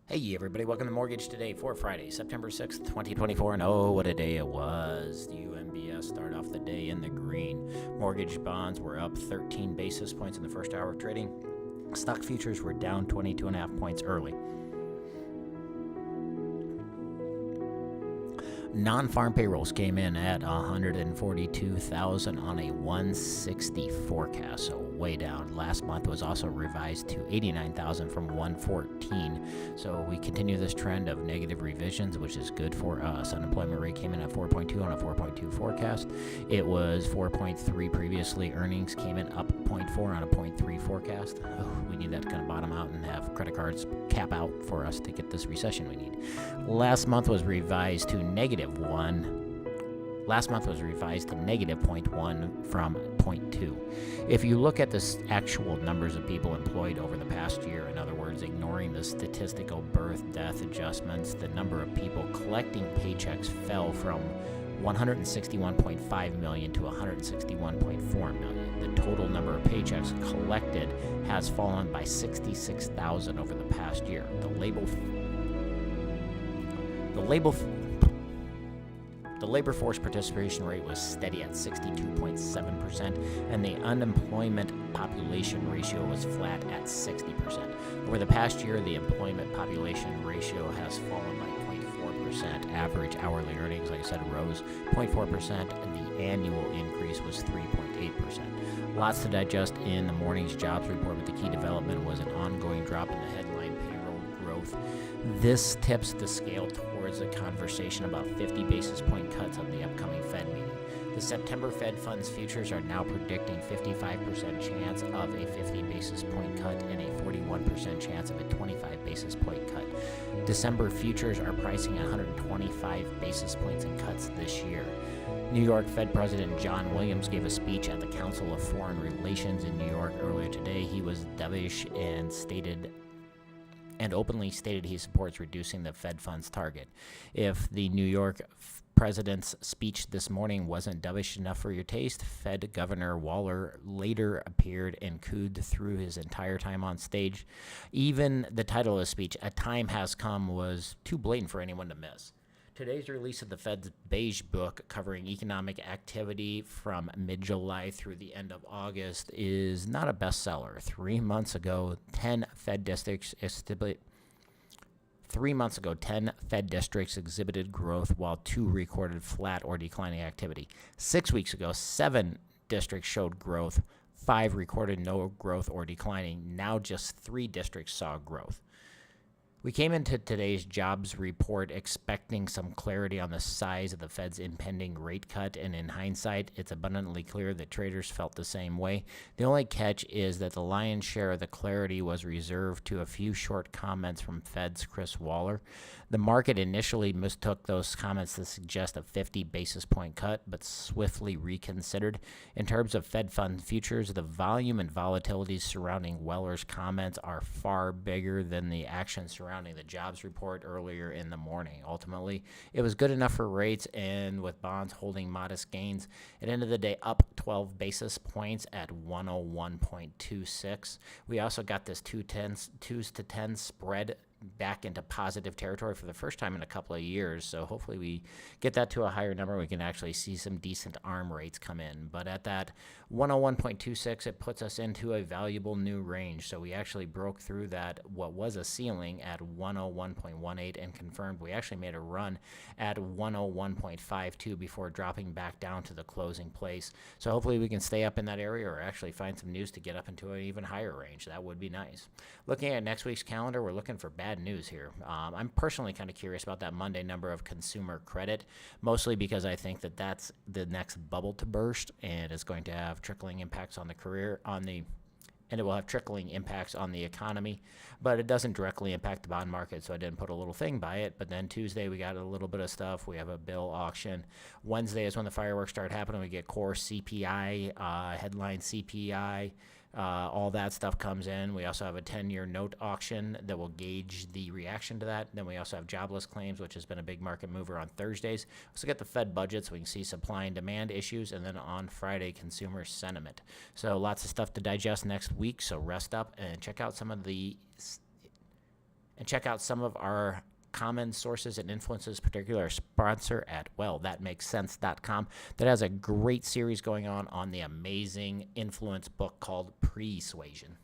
Hey everybody, welcome to Mortgage Today for Friday, September 6th, 2024, and oh, what a day it was. The UMBS started off the day in the green. Mortgage bonds were up 13 basis points in the first hour of trading. Stock futures were down 22.5 points early. Nonfarm payrolls came in at 142,000 on a 160 forecast, so way down. Last month was also revised to 89,000 from 114. So we continue this trend of negative revisions, which is good for us. Unemployment rate came in at 4.2 on a 4.2 forecast. It was 4.3 previously. Earnings came in up 0.4 on a 0.3 forecast. We need that to kind of bottom out and have credit cards cap out for us to get this recession we need. Last month was revised to negative 1. Last month was revised to negative 0.1 from 0.2. If you look at the actual numbers of people employed over the past year, in other words, ignoring the statistical birth death adjustments, the number of people collecting paychecks fell from 161.5 million to 161.4 million. The total number of paychecks collected has fallen by 66,000 over the past year. The labor force participation rate was steady at 62.7%, and the unemployment population ratio was flat at 60%. Over the past year, the employment population ratio has fallen by 0.4%. Average hourly earnings, like I said, rose 0.4%, and the annual increase was 3.8%. Lots to digest in the morning's jobs report, but the key development was an ongoing drop in the headline payroll growth. This tips the scale towards a conversation about 50 basis point cuts at the upcoming Fed meeting. The September Fed funds futures are now predicting 55% chance of a 50 basis point cut and a 41% chance of a 25 basis point cut. December futures are pricing 125 basis points in cuts this year. New York Fed President John Williams gave a speech at the Council of Foreign Relations in New York earlier today. He was dovish and openly stated he supports reducing the Fed funds target. If the New York president's speech this morning wasn't dovish enough for your taste, Fed Governor Waller later appeared and cooed through his entire time on stage. Even the title of the speech, "A Time Has Come," was too blatant for anyone to miss. Today's release of the Fed's Beige book covering economic activity from mid-July through the end of August is not a bestseller. 3 months ago, 10 Fed districts exhibited growth while 2 recorded flat or declining activity. 6 weeks ago, 7 districts showed growth, 5 recorded no growth or declining. Now just 3 districts saw growth. We came into today's jobs report expecting some clarity on the size of the Fed's impending rate cut, and in hindsight, it's abundantly clear that traders felt the same way. The only catch is that the lion's share of the clarity was reserved to a few short comments from Fed's Chris Waller. The market initially mistook those comments to suggest a 50 basis point cut, but swiftly reconsidered. In terms of Fed fund futures, the volume and volatility surrounding Waller's comments are far bigger than the action surrounding the jobs report earlier in the morning. Ultimately, it was good enough for rates, and with bonds holding modest gains, it ended the day up 12 basis points at 101.26. We also got this 2s to 10 spread back into positive territory for the first time in a couple of years. So hopefully we get that to a higher number. We can actually see some decent ARM rates come in. But at that 101.26, it puts us into a valuable new range. So we actually broke through that, what was a ceiling at 101.18, and confirmed we actually made a run at 101.52 before dropping back down to the closing place. So hopefully we can stay up in that area or actually find some news to get up into an even higher range. That would be nice. Looking at next week's calendar, we're looking for bad news here. I'm personally kind of curious about that Monday number of consumer credit, mostly because I think that that's the next bubble to burst, and it's going to have trickling impacts on and it will have trickling impacts on the economy, but it doesn't directly impact the bond market, so I didn't put a little thing by it. But then Tuesday, we got a little bit of stuff. We have a bill auction. Wednesday is when the fireworks start happening. We get core CPI, headline CPI, all that stuff comes in. We also have a 10-year note auction that will gauge the reaction to that. Then we also have jobless claims, which has been a big market mover on Thursdays. We also get the Fed budget, so we can see supply and demand issues. And then on Friday, consumer sentiment. So lots of stuff to digest next week, so rest up and check out some of the And check out some of our common sources and influences, particularly our sponsor at thatmakessense.com, that has a great series going on the amazing influence book called Persuasion.